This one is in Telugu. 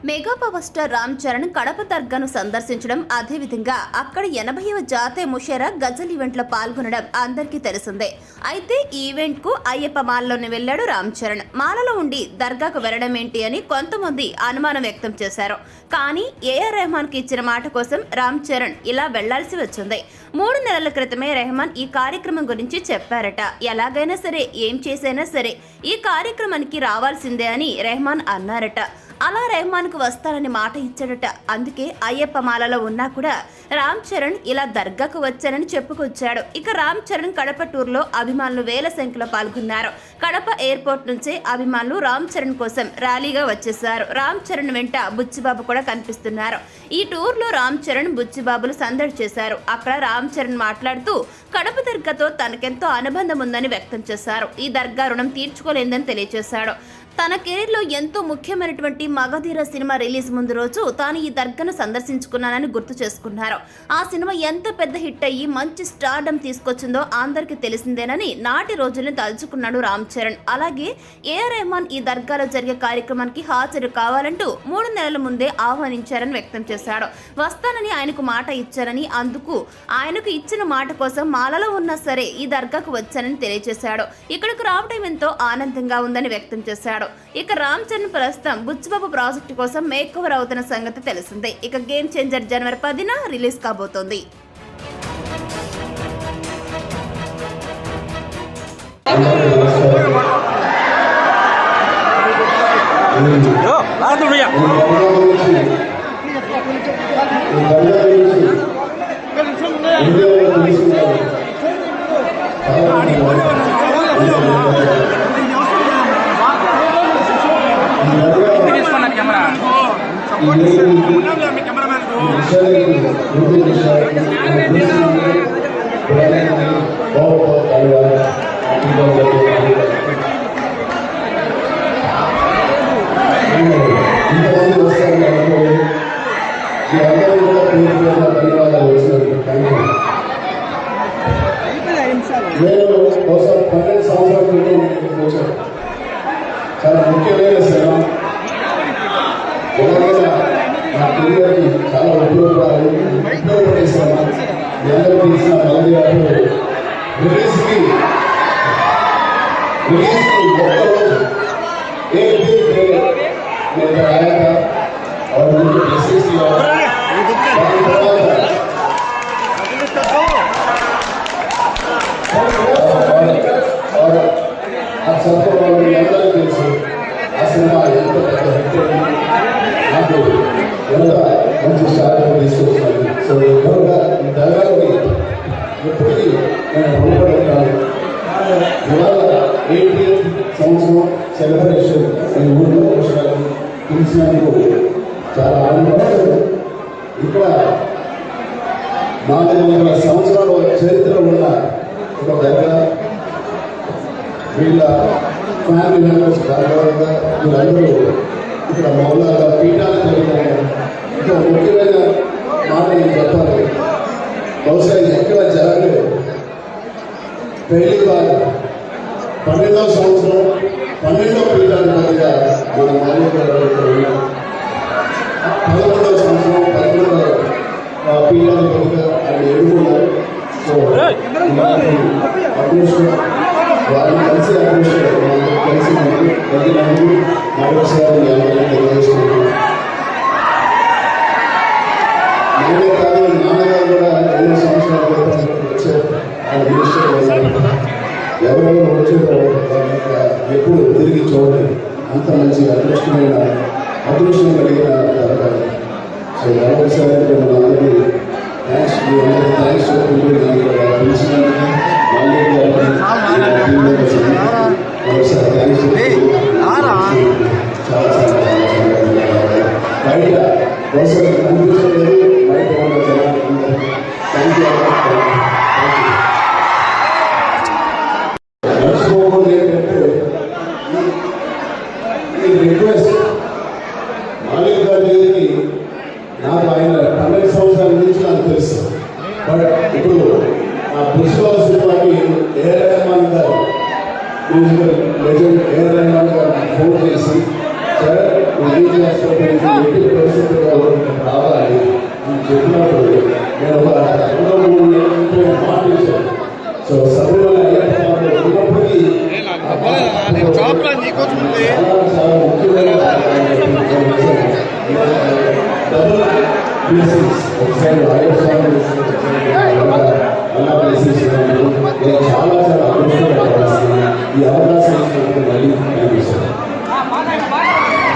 Mega power star Ram Charan Kadapa దర్గాను సందర్శించడం, అదేవిధంగా అక్కడ 80వ జాతీయ ముషేరా గజల్ ఈవెంట్లో పాల్గొనడం అందరికీ తెలిసిందే. అయితే ఈ ఈవెంట్ కు అయ్యప్ప మాలలోనే వెళ్లాడు రామ్ చరణ్. మాలలో ఉండి దర్గాకు వెళ్లడం ఏంటి అని కొంతమంది అనుమానం వ్యక్తం చేశారు. కానీ ఏఆర్ రెహమాన్ కి ఇచ్చిన మాట కోసం రామ్ చరణ్ ఇలా వెళ్లాల్సి వచ్చింది. 3 నెలల క్రితమే రెహమాన్ ఈ కార్యక్రమం గురించి చెప్పారట. ఎలాగైనా సరే, ఏం చేసైనా సరే ఈ కార్యక్రమానికి రావాల్సిందే అని రెహమాన్ అన్నారట. అలా రెహమాన్ కు వస్తానని మాట ఇచ్చాడట. అందుకే అయ్యప్ప మాలలో ఉన్నా కూడా రామ్ చరణ్ ఇలా దర్గాకు వచ్చానని చెప్పుకొచ్చాడు. ఇక రామ్ చరణ్ కడప టూర్ లో అభిమానులు వేల సంఖ్యలో పాల్గొన్నారు. కడప ఎయిర్పోర్ట్ నుంచే అభిమానులు రామ్ చరణ్ కోసం ర్యాలీగా వచ్చేశారు. రామ్ చరణ్ వెంట బుచ్చిబాబు కూడా కనిపిస్తున్నారు. ఈ టూర్ లో రామ్ చరణ్, బుచ్చిబాబులు సందడి చేశారు. అక్కడ రామ్ చరణ్ మాట్లాడుతూ కడప దర్గాతో తనకెంతో అనుబంధం ఉందని వ్యక్తం చేశారు. ఈ దర్గా రుణం తీర్చుకోలేదని తెలియజేశాడు. తన కెరీర్లో ఎంతో ముఖ్యమైనటువంటి మగధీర సినిమా రిలీజ్ ముందు రోజు తాను ఈ దర్గాను సందర్శించుకున్నానని గుర్తు చేసుకున్నారు. ఆ సినిమా ఎంత పెద్ద హిట్ అయ్యి మంచి స్టార్డమ్ తీసుకొచ్చిందో అందరికీ తెలిసిందేనని నాటి రోజుల్ని తలుచుకున్నాడు రామ్ చరణ్. అలాగే ఏఆర్ రెహమాన్ ఈ దర్గాలో జరిగే కార్యక్రమానికి హాజరు కావాలంటూ 3 నెలల ముందే ఆహ్వానించారని వ్యక్తం చేశాడు. వస్తానని ఆయనకు మాట ఇచ్చారని, అందుకు ఆయనకు ఇచ్చిన మాట కోసం మాలలో ఉన్నా సరే ఈ దర్గాకు వచ్చానని తెలియజేశాడు. ఇక్కడకు రావడం ఎంతో ఆనందంగా ఉందని వ్యక్తం చేశాడు. ఇక రామ్ చరణ్ ప్రస్తుతం బుచ్చిబాబు ప్రాజెక్టు కోసం మేక్ ఓవర్ అవుతున్న సంగతి తెలిసిందే. ఇక గేమ్ చేంజర్ జనవరి 10న రిలీజ్ కాబోతోంది. చాలా ముఖ్యమైన సినిమా. నా పిల్లలకి చాలా ఉపయోగపడే సినిమా. అందరూ తీసిన రిలీజ్కి ఒక్కరోజు నేను आया था और मुझे मैसेज किया और आप सबको అందరూ తెలుసు ఆ సినిమా ఎంత పెద్ద హిట్ నాకు ఎంత మంచి స్టార్ట్ తీసుకొచ్చాను. సో ఎవరుగా ఈ దర్గాలోని ఎప్పటికీ నేను రుణపడి ఉంటాను. ఇవాళ 80th సంవత్సరం సెలబ్రేషన్ ఈ ఊళ్ళో పిలిచినందుకు చాలా ఆనందపడుతుంది. ఇక్కడ 400 సంవత్సరాల చరిత్ర ఉన్న ఒక దర్గా, వీళ్ళ ఫ్యామిలీ మెంబర్స్ దర్గాగా వీళ్ళందరూ ఇక్కడ మౌలాగా పీఠాలు జరిగినాయి. ఇంకా ముఖ్యమైన మాట నేను చెప్పాలి, బహుశా ఎక్కడ జరగలేదు. పెళ్లి కాదు 12వ సంవత్సరం 12వ పీఠాధిపతిగా మన మౌలిక 11వ సంవత్సరం 11వ పీఠాధిపతిగా ఆయన ఎదుగున్నారు. సో వారిని కలిసి కలిసి మరొకసారి తెలియజేసుకుంటున్నాను. నేనే కాదు, నాన్నగారు కూడా 5 సంవత్సరాల క్రితం వచ్చారు. ఆయన మినిస్టర్ ఎవరెవరు వచ్చారో ఎప్పుడు తిరిగి చూడండి. అంత మంచి అదృష్టం కలిగిన దర్గా. సో మరొకసారి మనందరికీ థ్యాంక్స్, మీ అందరికీ థ్యాంక్స్ చెప్పుకుంటూ పిలిచినందుకు మరొకసారి థ్యాంక్స్. చాలా బయట బహుశా కనిపించలేదు, బయట ఉన్న జనాలు థ్యాంక్ యూ. మర్చిపోకూడదు ఏంటంటే ఈ రిక్వెస్ట్ మాలిక్ గారి దగ్గరికి నాకు ఆయన 12 సంవత్సరాల నుంచి నాకు తెలుసు. బట్ ఇప్పుడు ఆ పుష్ప సినిమాకి ఏఆర్ రెహమాన్ గారు, మ్యూజికల్ లెజెండ్ ఏఆర్ రెహమాన్ గారు ఫోన్ చేసి, సార్ బ్లెస్సింగ్స్. ఒకసారి అయ్యప్ప స్వామి